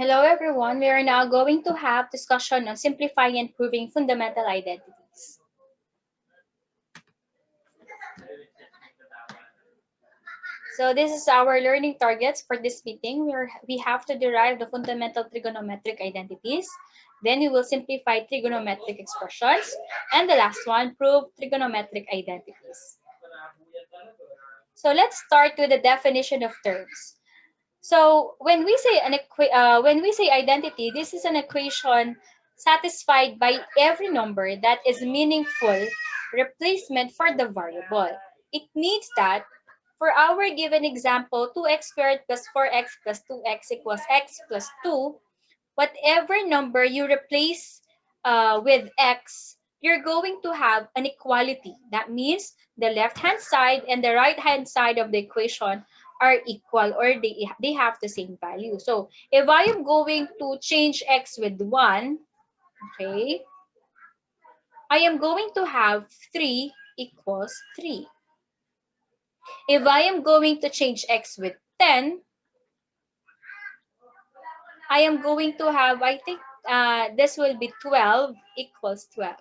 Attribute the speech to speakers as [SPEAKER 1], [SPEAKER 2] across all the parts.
[SPEAKER 1] Hello everyone, we are now going to have discussion on simplifying and proving fundamental identities. So this is our learning targets for this meeting where we have to derive the fundamental trigonometric identities. Then we will simplify trigonometric expressions. And the last one, prove trigonometric identities. So let's start with the definition of terms. So when we say identity, this is an equation satisfied by every number that is meaningful replacement for the variable. It means that for our given example, 2x squared plus 4x plus 2x equals x plus 2, whatever number you replace with x, you're going to have an equality. That means the left-hand side and the right-hand side of the equation are equal, or they have the same value. So if I am going to change x with 1, okay, I am going to have 3 equals 3. If I am going to change x with 10, I am going to have, I think this will be 12 equals 12.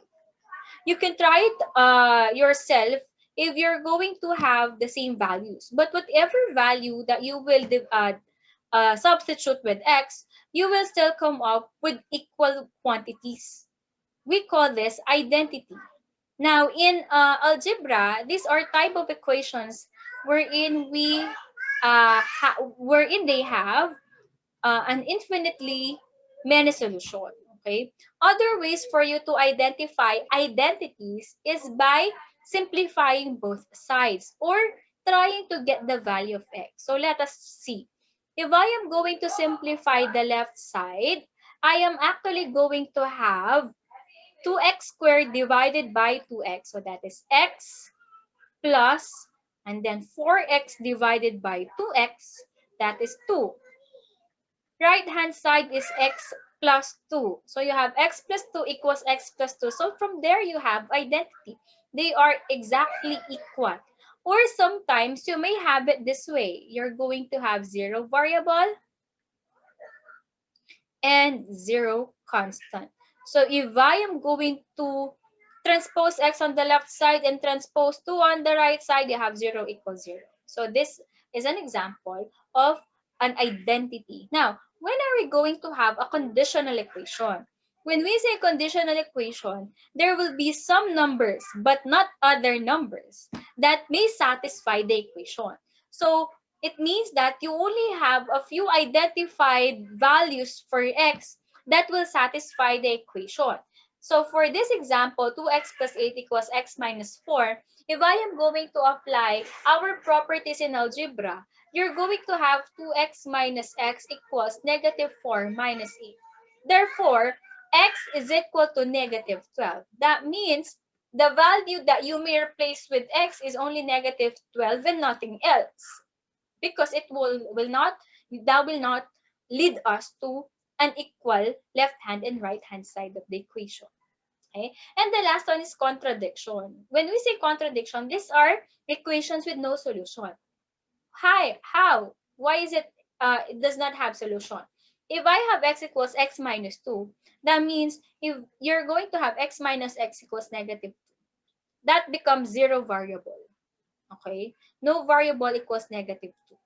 [SPEAKER 1] You can try it yourself if you're going to have the same values. But whatever value that you will substitute with x, you will still come up with equal quantities. We call this identity. Now, in algebra, these are type of equations wherein wherein they have an infinitely many solution. Okay. Other ways for you to identify identities is by simplifying both sides or trying to get the value of x. So let us see. If I am going to simplify the left side, I am actually going to have 2x squared divided by 2x. So that is x plus, and then 4x divided by 2x, that is 2. Right-hand side is x plus 2. So you have x plus 2 equals x plus 2. So from there, you have identity. They are exactly equal. Or sometimes you may have it this way. You're going to have 0 variable and 0 constant. So if I am going to transpose x on the left side and transpose 2 on the right side, you have 0 equals 0. So this is an example of an identity. Now, when are we going to have a conditional equation? When we say conditional equation, there will be some numbers, but not other numbers, that may satisfy the equation. So it means that you only have a few identified values for x that will satisfy the equation. So for this example, 2x plus 8 equals x minus 4, if I am going to apply our properties in algebra, you're going to have 2x minus x equals negative 4 minus 8. Therefore, x is equal to negative 12. That means the value that you may replace with x is only negative 12 and nothing else, because it will not lead us to an equal left hand and right hand side of the equation. Okay, and the last one is contradiction. When we say contradiction, these are equations with no solution. How? Why is it it does not have solution? If I have x equals x minus 2, that means if you're going to have x minus x equals negative 2, that becomes 0 variable. Okay, no variable equals negative 2,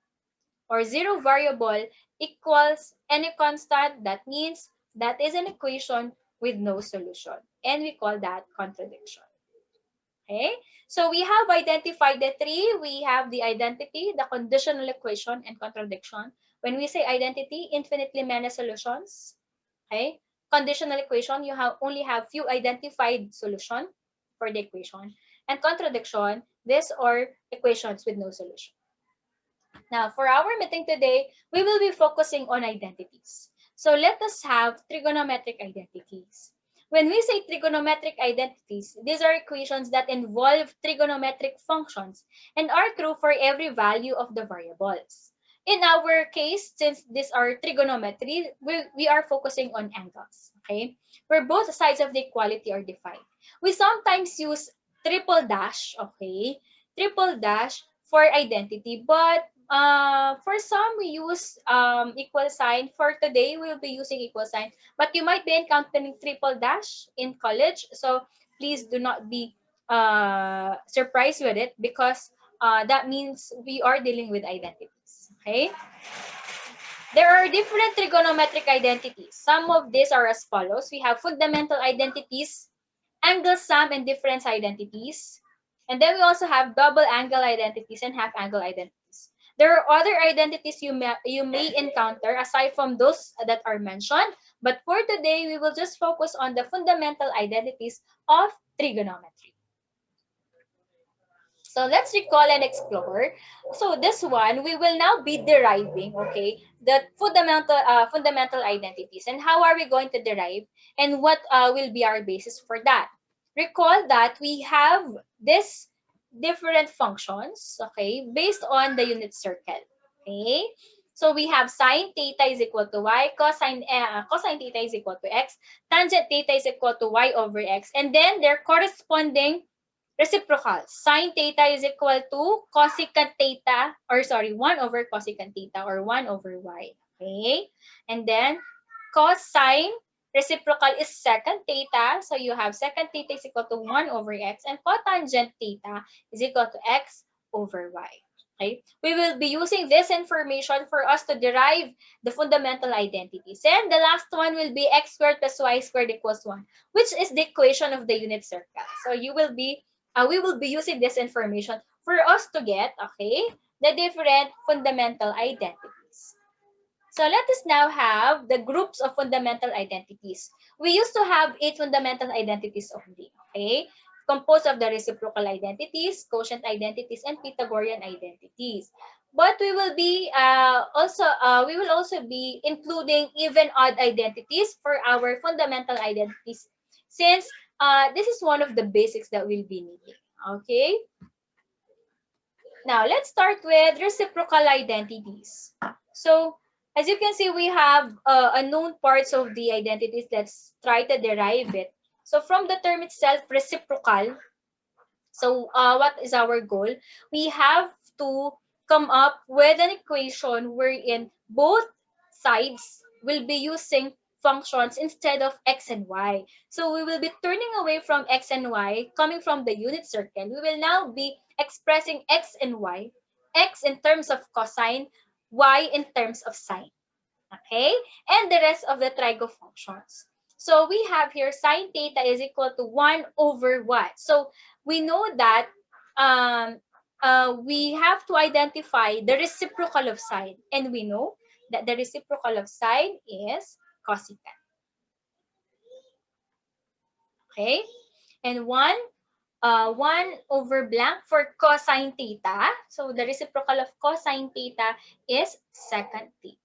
[SPEAKER 1] or 0 variable equals any constant. That means that is an equation with no solution, and we call that contradiction. Okay, so we have identified the three. We have the identity, the conditional equation, and contradiction. When we say identity, infinitely many solutions. Okay, conditional equation, you only have few identified solution for the equation, and contradiction, these are equations with no solution. Now, for our meeting today, we will be focusing on identities. So let us have trigonometric identities. When we say trigonometric identities, these are equations that involve trigonometric functions and are true for every value of the variables. In our case, since these are trigonometry, we are focusing on angles, okay? Where both sides of the equality are defined. We sometimes use triple dash, okay? Triple dash for identity, but For some, we use equal sign. For today, we'll be using equal sign. But you might be encountering triple dash in college. So please do not be surprised with it, because that means we are dealing with identities. Okay? There are different trigonometric identities. Some of these are as follows. We have fundamental identities, angle sum and difference identities. And then we also have double angle identities and half angle identities. There are other identities you may encounter aside from those that are mentioned. But for today, we will just focus on the fundamental identities of trigonometry. So let's recall and explore. So this one, we will now be deriving, okay, the fundamental identities. And how are we going to derive? And what will be our basis for that? Recall that we have this different functions, okay, based on the unit circle. Okay? So we have sine theta is equal to y, cosine theta is equal to x, tangent theta is equal to y over x, and then their corresponding reciprocal. Sine theta is equal to cosecant theta, or sorry, 1 over cosecant theta, or 1 over y. Okay? And then cosine reciprocal is secant theta. So you have secant theta is equal to 1 over x, and cotangent theta is equal to x over y. Okay? We will be using this information for us to derive the fundamental identities. And the last one will be x squared plus y squared equals 1, which is the equation of the unit circle. So we will be using this information for us to get, okay, the different fundamental identities. So let us now have the groups of fundamental identities. We used to have 8 fundamental identities only, okay? Composed of the reciprocal identities, quotient identities, and Pythagorean identities. But we will also be including even odd identities for our fundamental identities, since this is one of the basics that we'll be needing. Okay? Now, let's start with reciprocal identities. So, as you can see, we have unknown parts of the identities. Let's try to derive it. So, from the term itself, reciprocal. So, what is our goal? We have to come up with an equation wherein both sides will be using functions instead of x and y. So we will be turning away from x and y, coming from the unit circle. We will now be expressing x and y, x in terms of cosine, y in terms of sine. Okay? And the rest of the trigo functions. So we have here sine theta is equal to 1 over what? So we know that we have to identify the reciprocal of sine. And we know that the reciprocal of sine is cosecant. Okay? And 1 over blank for cosine theta. So the reciprocal of cosine theta is secant theta.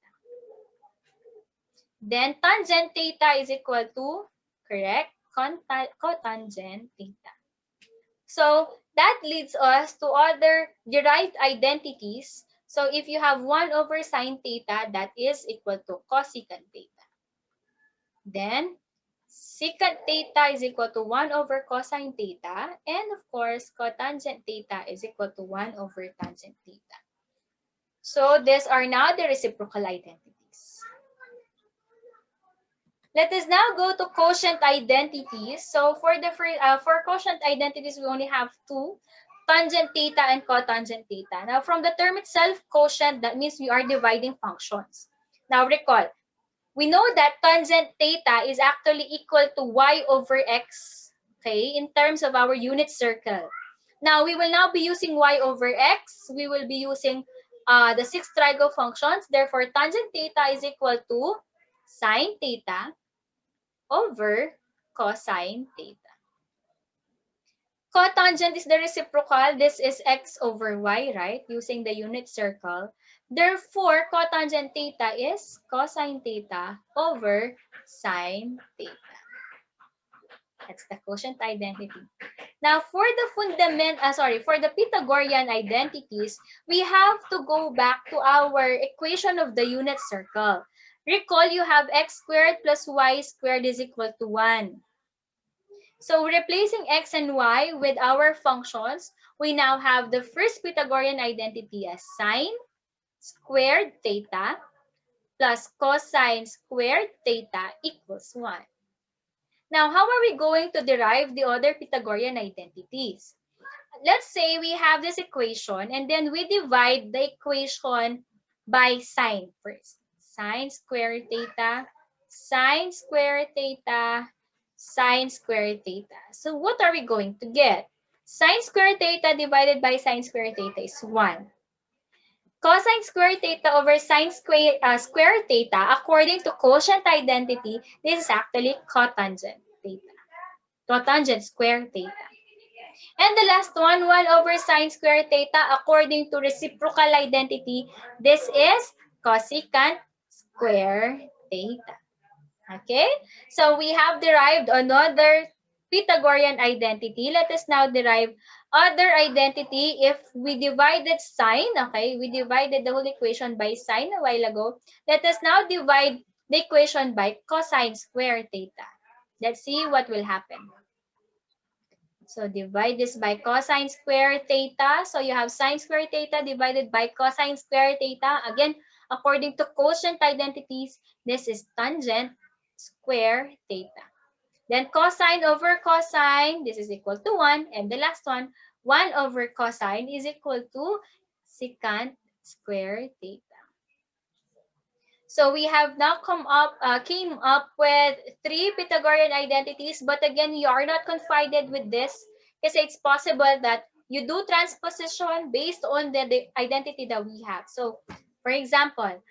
[SPEAKER 1] Then tangent theta is equal to, correct, cotangent theta. So that leads us to other derived identities. So if you have 1 over sine theta, that is equal to cosecant theta. Then secant theta is equal to 1 over cosine theta. And of course, cotangent theta is equal to 1 over tangent theta. So these are now the reciprocal identities. Let us now go to quotient identities. So for quotient identities, we only have 2, tangent theta and cotangent theta. Now from the term itself, quotient, that means we are dividing functions. Now recall, we know that tangent theta is actually equal to y over x, okay, in terms of our unit circle. Now we will now be using y over x. We will be using the 6 trigo functions. Therefore, tangent theta is equal to sine theta over cosine theta. Cotangent is the reciprocal. This is x over y, right? Using the unit circle. Therefore, cotangent theta is cosine theta over sine theta. That's the quotient identity. Now, for the Pythagorean identities, we have to go back to our equation of the unit circle. Recall, you have x squared plus y squared is equal to 1. So replacing x and y with our functions, we now have the first Pythagorean identity as sine squared theta plus cosine squared theta equals 1. Now, how are we going to derive the other Pythagorean identities? Let's say we have this equation and then we divide the equation by sine first. Sine squared theta, sine squared theta, sine squared theta. So what are we going to get? Sine squared theta divided by sine squared theta is 1. Cosine squared theta over sine squared theta, according to quotient identity, this is actually cotangent theta. Cotangent squared theta. And the last one, 1 over sine squared theta, according to reciprocal identity, this is cosecant squared theta. Okay? So we have derived another Pythagorean identity. Let us now derive other identity. If we divided sine, okay, we divided the whole equation by sine a while ago. Let us now divide the equation by cosine squared theta. Let's see what will happen. So divide this by cosine squared theta. So you have sine squared theta divided by cosine squared theta. Again, according to quotient identities, this is tangent square theta. Then cosine over cosine, this is equal to 1. And the last one, 1 over cosine is equal to secant square theta. So we have now came up with 3 Pythagorean identities, but again, you are not confided with this because it's possible that you do transposition based on the identity that we have. So, for example,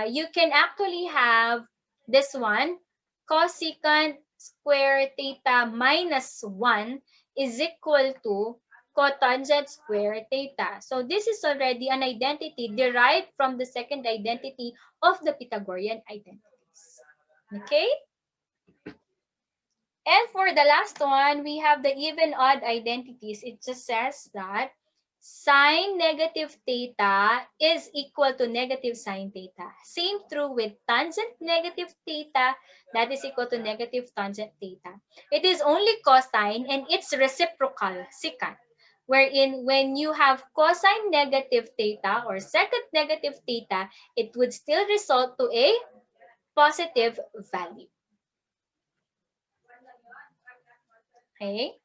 [SPEAKER 1] you can actually have this one, cosecant square theta minus 1 is equal to cotangent square theta. So this is already an identity derived from the second identity of the Pythagorean identities. Okay? And for the last one, we have the even odd identities. It just says that sine negative theta is equal to negative sine theta. Same true with tangent negative theta, that is equal to negative tangent theta. It is only cosine and its reciprocal, secant, wherein when you have cosine negative theta or secant negative theta, it would still result to a positive value. Okay?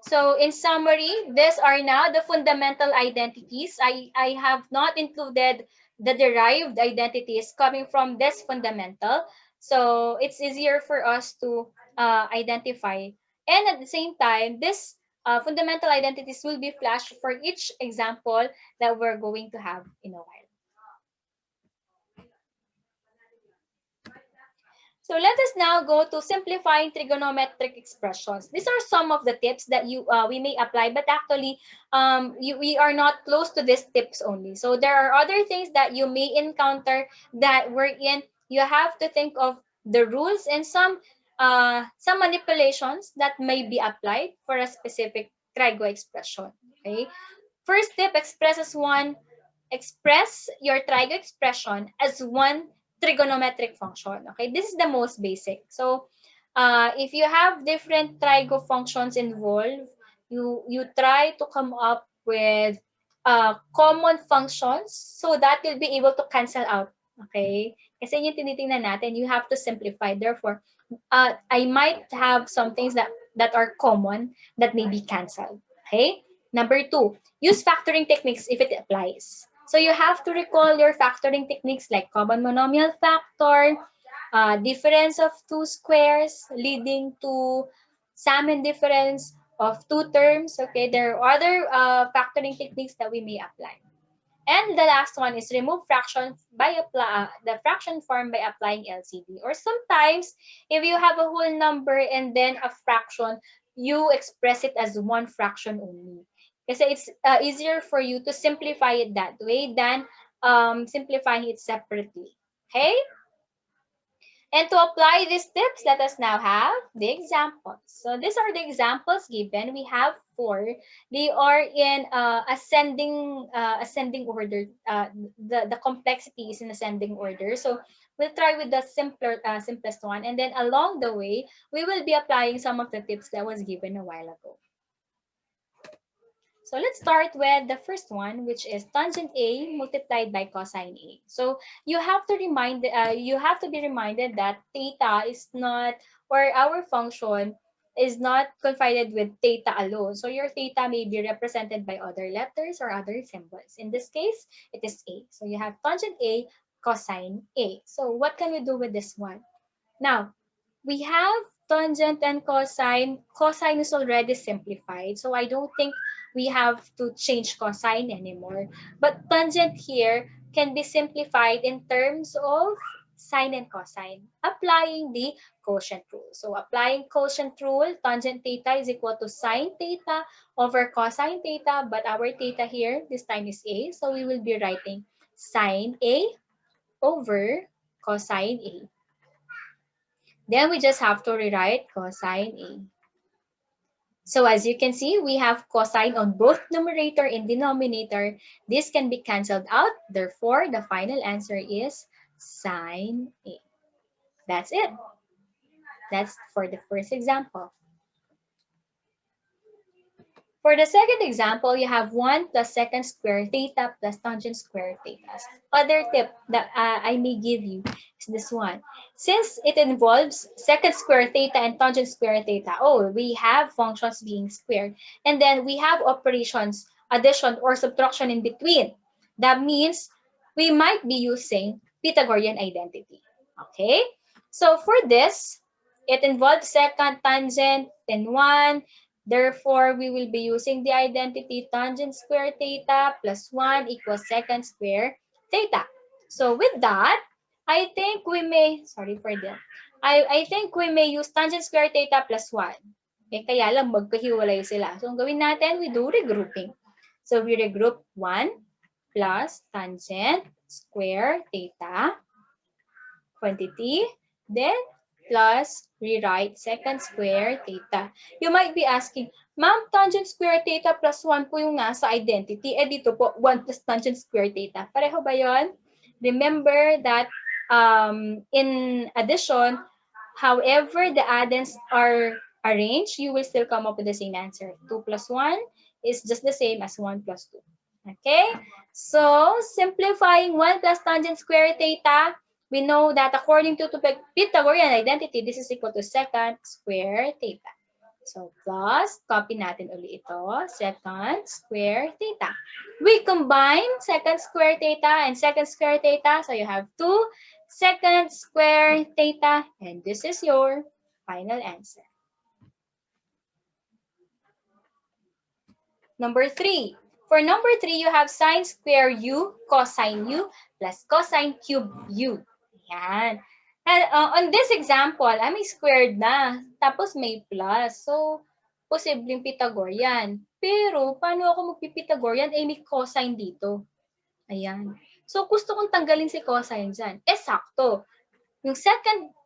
[SPEAKER 1] So in summary, these are now the fundamental identities. I have not included the derived identities coming from this fundamental. So it's easier for us to identify. And at the same time, this fundamental identities will be flashed for each example that we're going to have in a while. So let us now go to simplifying trigonometric expressions. These are some of the tips that we may apply, but actually we are not close to these tips only. So there are other things that you may encounter that wherein you have to think of the rules and some manipulations that may be applied for a specific trigo expression. Okay. First tip, express your trigo expression as one trigonometric function. Okay, this is the most basic. So if you have different trigo functions involved, you try to come up with common functions so that you'll be able to cancel out. Okay, kasi yung tinitingnan natin, you have to simplify. Therefore, I might have some things that are common that may be canceled. Okay, number 2, use factoring techniques if it applies. So you have to recall your factoring techniques like common monomial factor, difference of two squares leading to sum and difference of two terms. Okay, there are other factoring techniques that we may apply. And the last one is remove fraction by the fraction form by applying LCD. Or sometimes, if you have a whole number and then a fraction, you express it as one fraction only. Kasi it's easier for you to simplify it that way than simplifying it separately. Okay? And to apply these tips, let us now have the examples. So these are the examples given. We have 4. They are in ascending order. The complexity is in ascending order. So we'll try with the simplest one. And then along the way, we will be applying some of the tips that was given a while ago. So let's start with the first one, which is tangent A multiplied by cosine A. So you have to be reminded that theta is not, or our function is not confined with theta alone. So your theta may be represented by other letters or other symbols. In this case, it is A. So you have tangent A, cosine A. So what can we do with this one? Now, we have tangent and cosine. Cosine is already simplified, so I don't think we have to change cosine anymore. But tangent here can be simplified in terms of sine and cosine, applying the quotient rule. So applying quotient rule, tangent theta is equal to sine theta over cosine theta, but our theta here this time is A, so we will be writing sine A over cosine A. Then we just have to rewrite cosine A. So as you can see, we have cosine on both numerator and denominator. This can be canceled out. Therefore, the final answer is sine A. That's it. That's for the first example. For the second example, you have 1 plus secant square theta plus tangent square theta. Other tip that I may give you is this one. Since it involves secant square theta and tangent square theta, we have functions being squared. And then we have operations, addition or subtraction in between. That means we might be using Pythagorean identity. Okay? So for this, it involves secant, tangent, then 1. Therefore, we will be using the identity tangent square theta plus 1 equals secant square theta. So with that, I think we may, sorry for that, I think we may use tangent square theta plus 1. Kaya lang magkahiwalay sila. So ang gawin natin, we do regrouping. So we regroup 1 plus tangent square theta quantity, then plus rewrite secant square theta. You might be asking, ma'am, tangent square theta plus 1 po yung nasa identity. Dito po, 1 plus tangent square theta. Pareho ba yon? Remember that in addition, however the addends are arranged, you will still come up with the same answer. 2 plus 1 is just the same as 1 plus 2. Okay? So, simplifying 1 plus tangent square theta, we know that according to Pythagorean identity, this is equal to secant square theta. So, plus, copy natin uli ito, secant square theta. We combine secant square theta and secant square theta. So, you have 2 secant square theta, and this is your final answer. Number 3. For number 3, you have sine square u cosine u plus cosine cube u. Yan. And on this example, may squared na. Tapos may plus. So, posibleng Pythagorean. Pero, paano ako magpipythagorean? May cosine dito. Ayan. So, gusto kong tanggalin si cosine dyan. Sakto. Yung second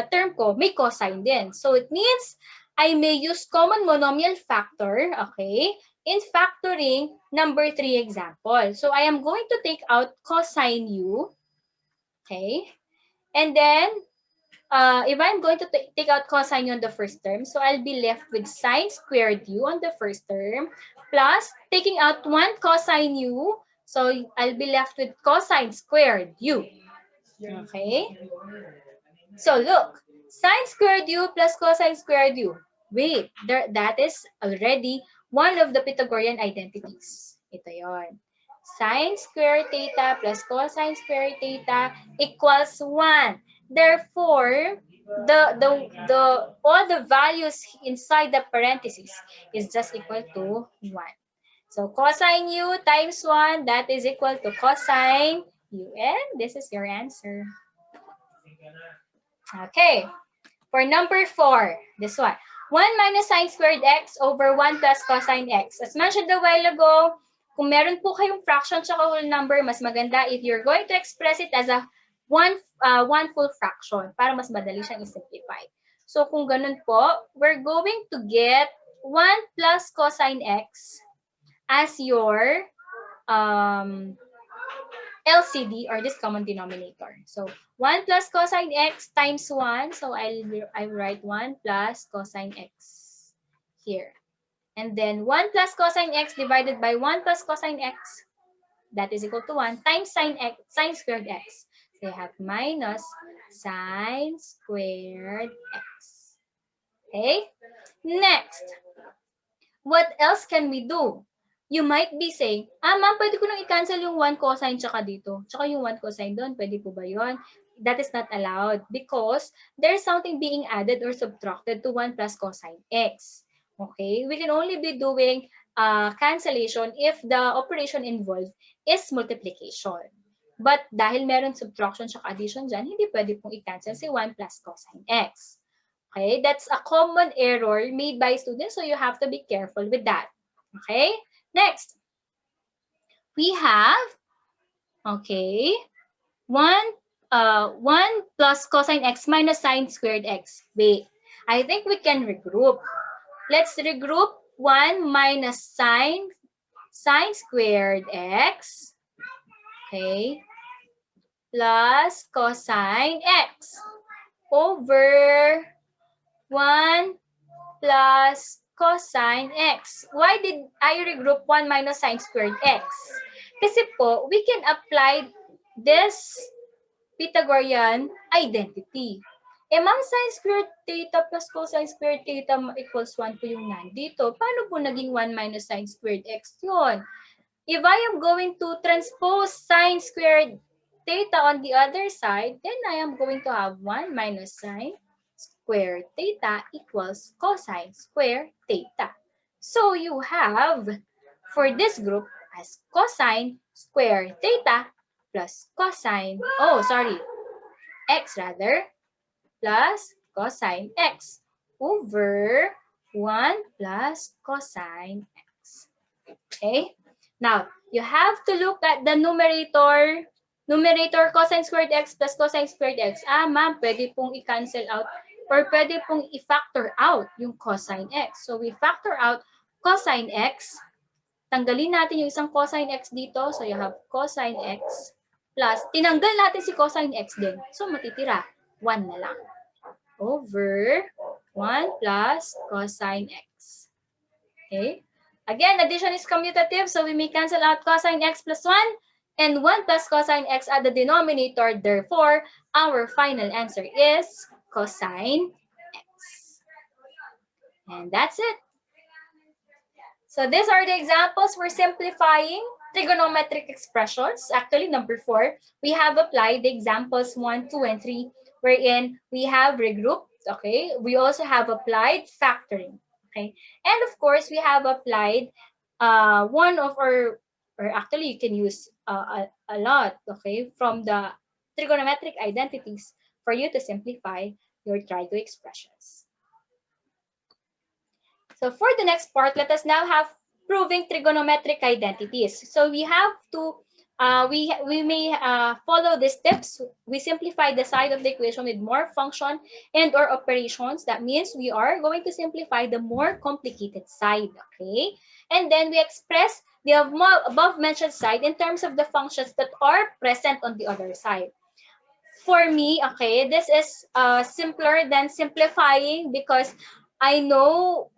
[SPEAKER 1] term ko, may cosine din. So, it means I may use common monomial factor, okay, in factoring number 3 example. So, I am going to take out cosine u, okay, and then if I'm going to take out cosine u on the first term, so I'll be left with sine squared u on the first term, plus taking out 1 cosine u, so I'll be left with cosine squared u. Okay? So look, sine squared u plus cosine squared u. Wait, that is already one of the Pythagorean identities. Ito yon. Sine square theta plus cosine square theta equals 1. Therefore, all the values inside the parentheses is just equal to 1. So cosine u times 1, that is equal to cosine u. And this is your answer. Okay. For number 4, this one. 1 minus sine squared x over 1 plus cosine x. As mentioned a while ago, kung meron po kayong fraction tsaka whole number, mas maganda if you're going to express it as a one full fraction para mas madali siyang i-simplify. So kung ganun po, we're going to get 1 plus cosine x as your LCD, or this common denominator. So 1 plus cosine x times 1. So I'll write 1 plus cosine x here. And then 1 plus cosine x divided by 1 plus cosine x, that is equal to 1 times sine x, sine squared x. So you have minus sine squared x. Okay? Next, what else can we do? You might be saying, ma'am, pwede ko nang i-cancel yung 1 cosine tsaka dito. Tsaka yung 1 cosine doon, pwede po ba yun? That is not allowed because there's something being added or subtracted to 1 plus cosine x. Okay? We can only be doing cancellation if the operation involved is multiplication. But dahil meron subtraction tsaka addition dyan, hindi pwede pong i-cancel si 1 plus cosine x. Okay, that's a common error made by students, so you have to be careful with that. Okay, next, we have, okay, 1 plus cosine x minus sine squared x. Wait, I think we can regroup. Let's regroup 1 minus sine squared x, okay, plus cosine x over 1 plus cosine x. Why did I regroup 1 minus sine squared x? Kasi po, we can apply this Pythagorean identity. Ma'am, sine squared theta plus cosine squared theta equals 1 po yung nandito. Paano po naging 1 minus sine squared x yun? If I am going to transpose sine squared theta on the other side, then I am going to have 1 minus sine square theta equals cosine square theta. So you have, for this group, as cosine square theta plus cosine, x rather, plus cosine x over 1 plus cosine x. Okay? Now, you have to look at the numerator. Numerator, cosine squared x plus cosine squared x. Ma'am, pwede pong i-cancel out or pwede pong i-factor out yung cosine x. So we factor out cosine x. Tanggalin natin yung isang cosine x dito. So you have cosine x plus, tinanggal natin si cosine x din. So matitira, 1 na lang. Over 1 plus cosine x. Okay? Again, addition is commutative. So we may cancel out cosine x plus 1 and 1 plus cosine x at the denominator. Therefore, our final answer is cosine x. And that's it. So these are the examples for simplifying trigonometric expressions. Actually, number 4, we have applied the examples 1, 2, and 3, wherein we have regrouped, okay? We also have applied factoring, okay? And of course, we have applied one of our, or actually you can use a lot, okay, from the trigonometric identities for you to simplify your trigo expressions. So for the next part, let us now have proving trigonometric identities. So we have to, we may follow these steps. We simplify the side of the equation with more function and or operations. That means we are going to simplify the more complicated side, okay? And then we express the above mentioned side in terms of the functions that are present on the other side. For me, okay, this is simpler than simplifying because I know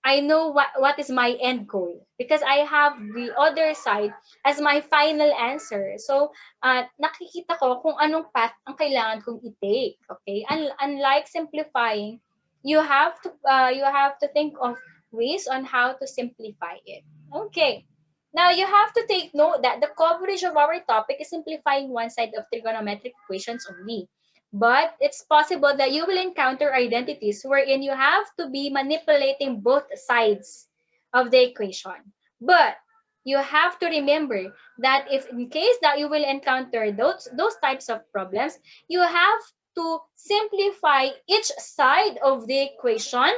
[SPEAKER 1] what is my end goal because I have the other side as my final answer. So, nakikita ko kung anong path ang kailangan kong i-take. Okay? Unlike simplifying, you have to think of ways on how to simplify it. Okay. Now, you have to take note that the coverage of our topic is simplifying one side of trigonometric equations only. But it's possible that you will encounter identities wherein you have to be manipulating both sides of the equation. But you have to remember that if in case that you will encounter those types of problems, you have to simplify each side of the equation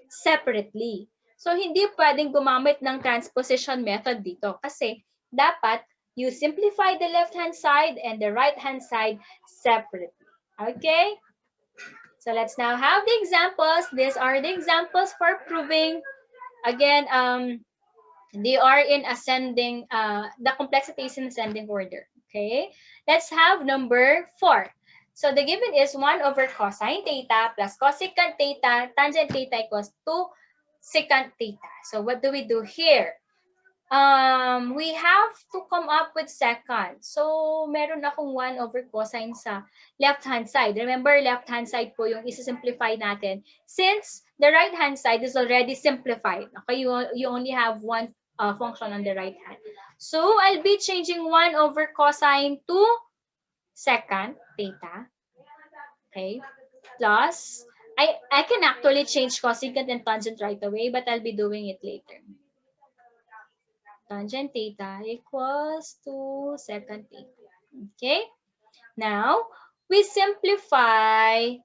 [SPEAKER 1] separately. So, hindi pwedeng gumamit ng transposition method dito kasi dapat you simplify the left-hand side and the right-hand side separately. Okay? So, let's now have the examples. These are the examples for proving. Again, they are in ascending, the complexity is in ascending order. Okay? Let's have number 4. So, the given is 1 over cosine theta plus cosecant theta tangent theta equals 2 secant theta. So what do we do here? We have to come up with secant. So, meron akong 1 over cosine sa left-hand side. Remember, left-hand side po yung isa-simplify natin. Since the right-hand side is already simplified, okay, you only have one function on the right hand. So, I'll be changing 1 over cosine to secant theta. Okay, plus, I can actually change cosecant and tangent right away, but I'll be doing it later. Tangent theta equals to secant theta. Okay? Now, we simplify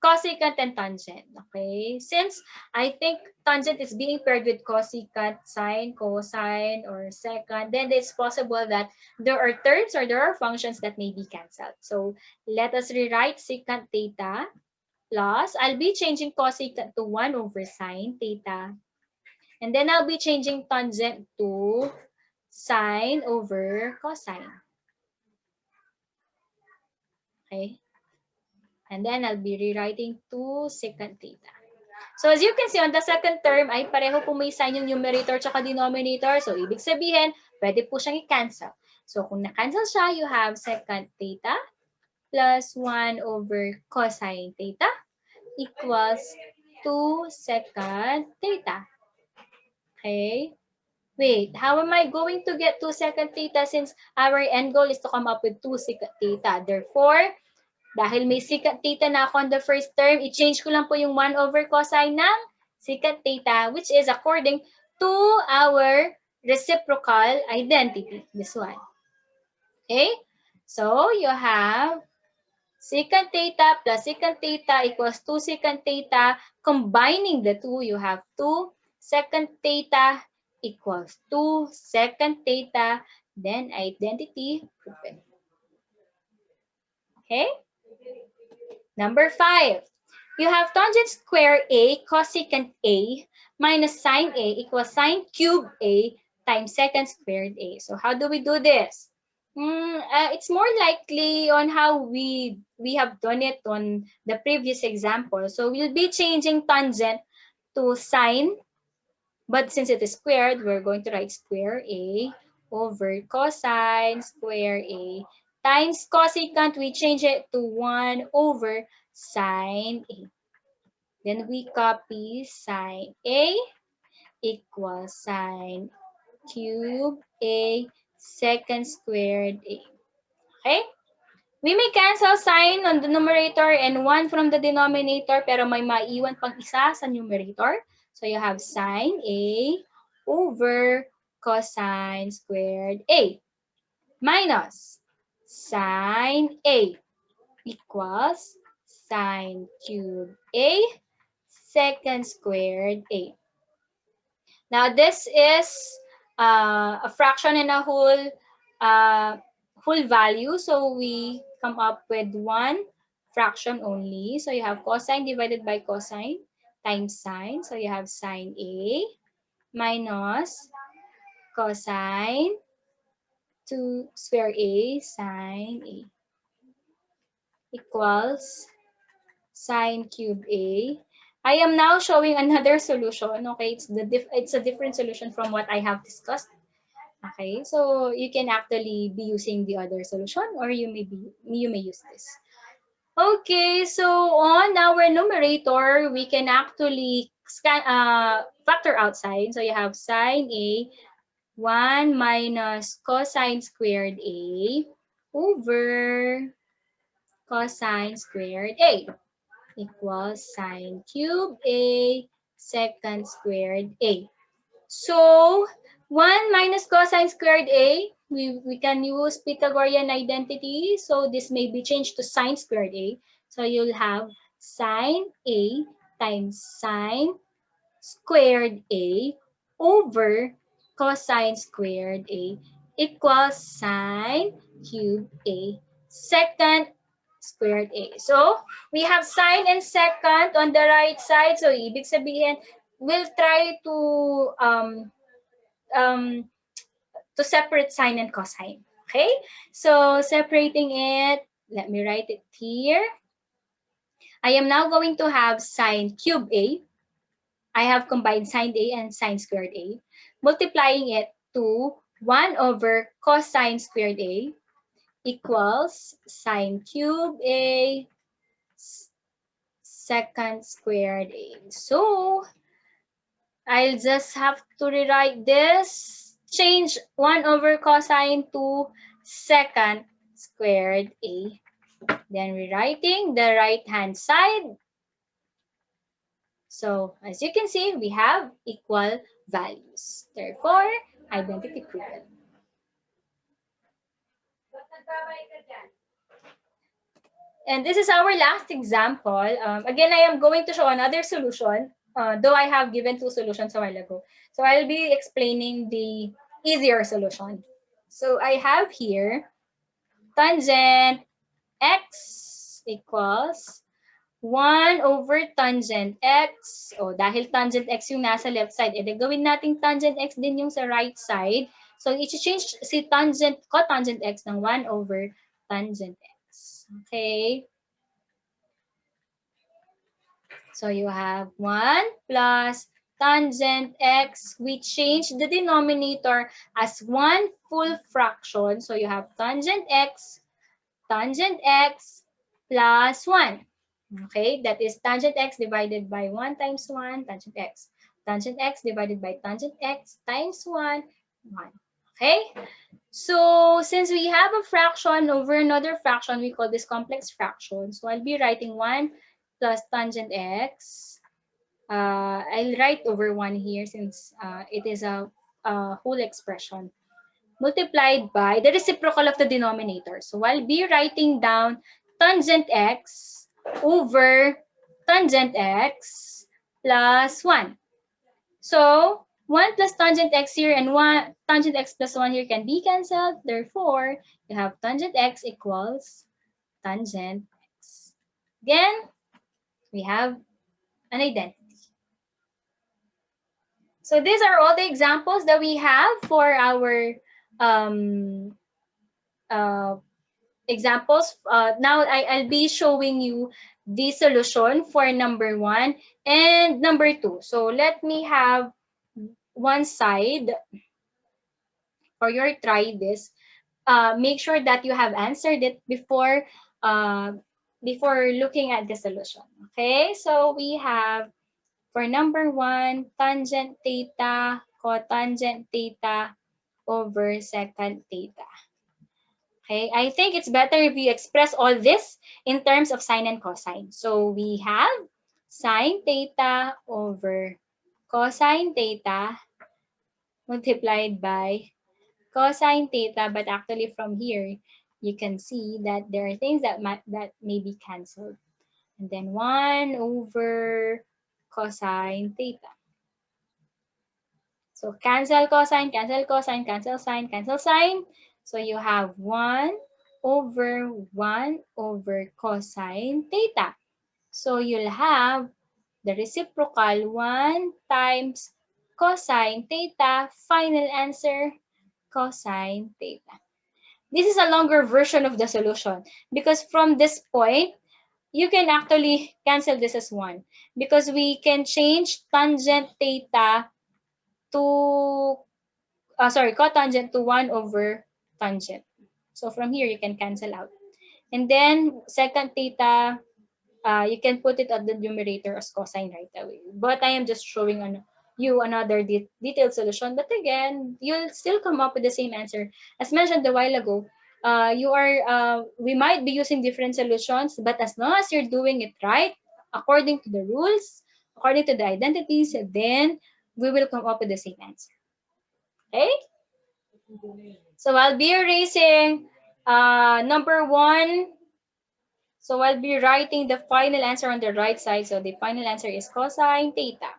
[SPEAKER 1] cosecant and tangent. Okay? Since I think tangent is being paired with cosecant, sine, cosine, or secant, then it's possible that there are terms or there are functions that may be cancelled. So, let us rewrite secant theta plus, I'll be changing cosecant to 1 over sine theta. And then I'll be changing tangent to sine over cosine. Okay? And then I'll be rewriting 2 secant theta. So as you can see, on the second term, ay pareho po may sign yung numerator tsaka denominator. So ibig sabihin, pwede po siyang i-cancel. So kung na-cancel siya, you have secant theta plus 1 over cosine theta equals 2 secant theta. Okay? Wait, how am I going to get 2 secant theta since our end goal is to come up with 2 secant theta? Therefore, dahil may secant theta na ako on the first term, i-change ko lang po yung 1 over cosine ng secant theta, which is according to our reciprocal identity, this one. Okay? So, you have secant theta plus secant theta equals 2 secant theta. Combining the two, you have 2 secant theta equals 2 secant theta, then identity proven. Okay? Number 5. You have tangent square A cosecant A minus sine A equals sine cube A times secant squared A. So how do we do this? It's more likely on how we have done it on the previous example. So we'll be changing tangent to sine, but since it is squared, we're going to write square A over cosine square A times cosecant, we change it to 1 over sine A. Then we copy sine A equals sine cube A secant squared A. Okay? We may cancel sine on the numerator and 1 from the denominator, pero may maiwan pang isa sa numerator. So you have sine A over cosine squared A minus sine A equals sine cube A secant squared A. Now this is a fraction and a whole value, so we come up with one fraction only. So you have cosine divided by cosine times sine. So you have sine A minus cosine to square A sine A equals sine cube A. I am now showing another solution. Okay, it's a different solution from what I have discussed. Okay, so you can actually be using the other solution, or you may use this. Okay, so on our numerator, we can actually factor outside. So you have sine A 1 minus cosine squared A over cosine squared A equals sine cube A secant squared A. So 1 minus cosine squared A, we can use Pythagorean identity. So this may be changed to sine squared A. So you'll have sine A times sine squared A over cosine squared A equals sine cube A secant squared A. So we have sine and secant on the right side. So ibig sabihin, we'll try to separate sine and cosine. Okay? So separating it, let me write it here. I am now going to have sine cube A I have combined sine A and sine squared A, multiplying it to 1 over cosine squared A equals sine cube A secant squared A. So I'll just have to rewrite this, change 1 over cosine to secant squared A. Then rewriting the right hand side. So as you can see, we have equal values. Therefore, identity proven. And this is our last example. Again, I am going to show another solution, though I have given 2 solutions a while ago. So I'll be explaining the easier solution. So I have here tangent x equals 1 over tangent x. O, dahil tangent x yung nasa left side, edi gawin natin tangent x din yung sa right side. So, i-change si tangent, cotangent x ng 1 over tangent x. Okay? So, you have 1 plus tangent x. We change the denominator as 1 full fraction. So, you have tangent x plus 1. Okay, that is tangent x divided by 1 times 1, tangent x. Tangent x divided by tangent x times 1, 1. Okay, so since we have a fraction over another fraction, we call this complex fraction. So I'll be writing 1 plus tangent x. I'll write over 1 here since it is a whole expression, multiplied by the reciprocal of the denominator. So I'll be writing down tangent x over tangent x plus 1. So 1 plus tangent x here and 1 tangent x plus 1 here can be cancelled. Therefore, you have tangent x equals tangent x. Again, we have an identity. So these are all the examples that we have for our examples. Now I'll be showing you the solution for number 1 and number 2. So let me have one side for your try this. Make sure that you have answered it before looking at the solution. Okay, so we have for number 1 tangent theta cotangent theta over secant theta. Okay, I think it's better if you express all this in terms of sine and cosine. So we have sine theta over cosine theta multiplied by cosine theta, but actually from here, you can see that there are things that may be cancelled. And then 1 over cosine theta. So cancel cosine, cancel cosine, cancel sine, cancel sine. So you have 1 over cosine theta. So you'll have the reciprocal 1 times cosine theta. Final answer, cosine theta. This is a longer version of the solution because from this point, you can actually cancel this as 1 because we can change tangent theta to cotangent to 1 over tangent. So from here, you can cancel out. And then secant theta, you can put it at the numerator as cosine right away. But I am just showing you another detailed solution. But again, you'll still come up with the same answer. As mentioned a while ago, we might be using different solutions, but as long as you're doing it right, according to the rules, according to the identities, then we will come up with the same answer. Okay? So I'll be erasing number 1. So I'll be writing the final answer on the right side. So the final answer is cosine theta.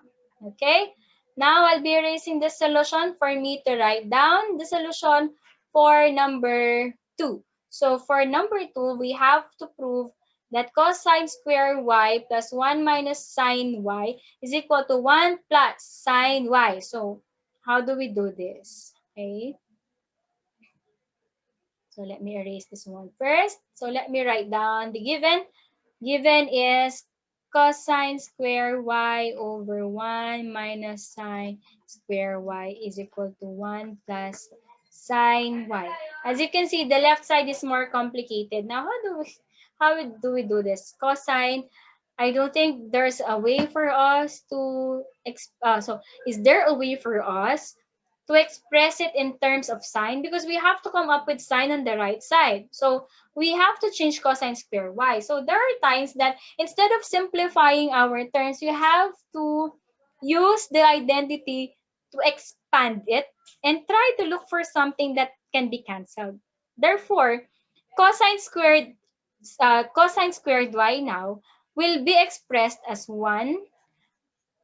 [SPEAKER 1] Okay? Now I'll be erasing the solution for me to write down the solution for number 2. So for number 2, we have to prove that cosine square y plus 1 minus sine y is equal to 1 plus sine y. So how do we do this? Okay. So let me erase this one first. So let me write down the given. Given is cosine square y over 1 minus sine square y is equal to 1 plus sine y. As you can see, the left side is more complicated. Now, how do we do this? Cosine, I don't think there's a way for us to, so is there a way for us to express it in terms of sine? Because we have to come up with sine on the right side. So we have to change cosine square y. So there are times that instead of simplifying our terms, we have to use the identity to expand it and try to look for something that can be cancelled. Therefore, cosine squared cosine squared y now will be expressed as 1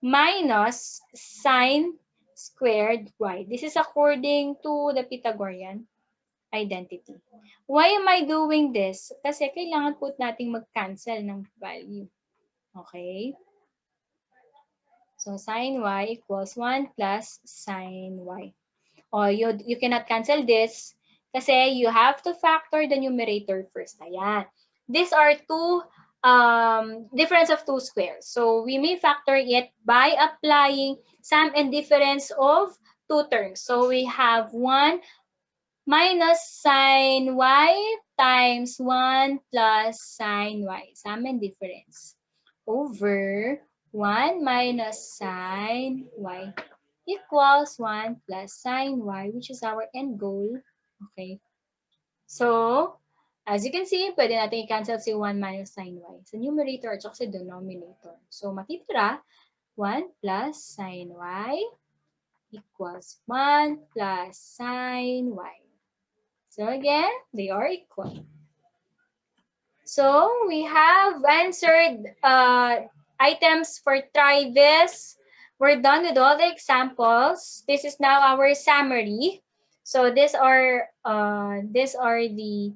[SPEAKER 1] minus sine squared y. This is according to the Pythagorean identity. Why am I doing this? Kasi kailangan po nating mag-cancel ng value. Okay? So, sine y equals 1 plus sine y. Or you cannot cancel this kasi you have to factor the numerator first. Ayan. These are two difference of two squares. So we may factor it by applying sum and difference of two terms. So we have 1 minus sine y times 1 plus sine y, sum and difference, over 1 minus sine y equals 1 plus sine y, which is our end goal. Okay. So, as you can see, pwede natin i-cancel si 1 minus sine y sa numerator at sa denominator. So, matitira 1 plus sine y equals 1 plus sine y. So, again, they are equal. So, we have answered items for try this. We're done with all the examples. This is now our summary. So these are the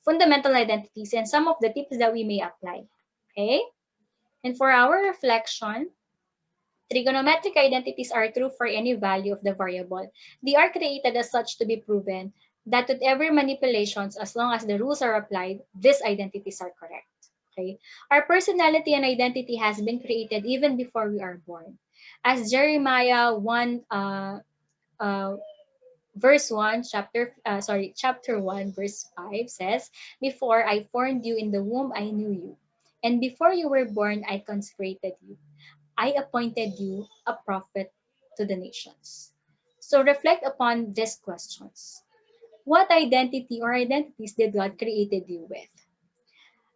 [SPEAKER 1] fundamental identities and some of the tips that we may apply. Okay? And for our reflection, trigonometric identities are true for any value of the variable. They are created as such to be proven that with every manipulations, as long as the rules are applied, these identities are correct. Okay? Our personality and identity has been created even before we are born. As Jeremiah 1, verse 1, chapter 1, verse 5 says, "Before I formed you in the womb, I knew you. And before you were born, I consecrated you. I appointed you a prophet to the nations." So reflect upon these questions. What identity or identities did God created you with?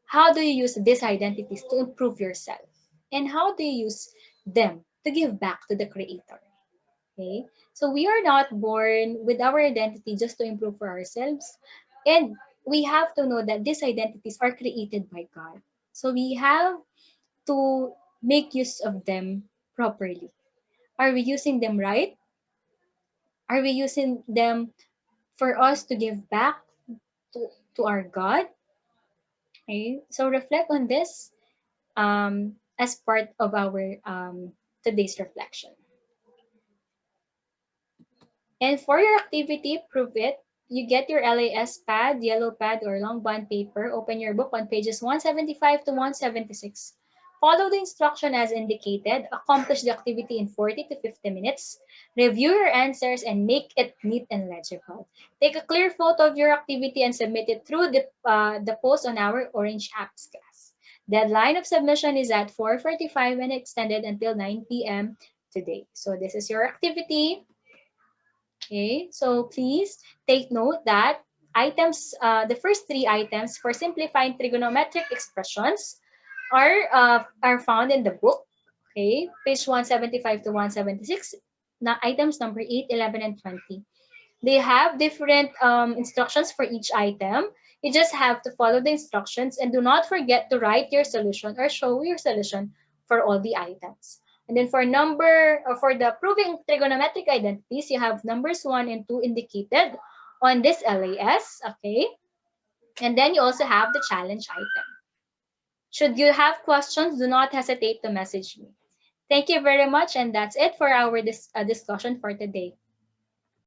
[SPEAKER 1] How do you use these identities to improve yourself? And how do you use them to give back to the Creator? Okay, so we are not born with our identity just to improve for ourselves. And we have to know that these identities are created by God. So we have to make use of them properly. Are we using them right? Are we using them for us to give back to our God? Okay, so reflect on this as part of our today's reflection. And for your activity, prove it. You get your LAS pad, yellow pad, or long bond paper. Open your book on pages 175 to 176. Follow the instruction as indicated. Accomplish the activity in 40 to 50 minutes. Review your answers and make it neat and legible. Take a clear photo of your activity and submit it through the post on our Orange Apps class. Deadline of submission is at 4:45 and extended until 9 p.m. today. So this is your activity. Okay, so please take note that the first three items for simplifying trigonometric expressions are found in the book. Okay, page 175 to 176. Items number 8, 11, and 20. They have different instructions for each item. You just have to follow the instructions and do not forget to write your solution or show your solution for all the items. And then for the proving trigonometric identities, you have numbers 1 and 2 indicated on this LAS, okay? And then you also have the challenge item. Should you have questions, do not hesitate to message me. Thank you very much, and that's it for our discussion for today.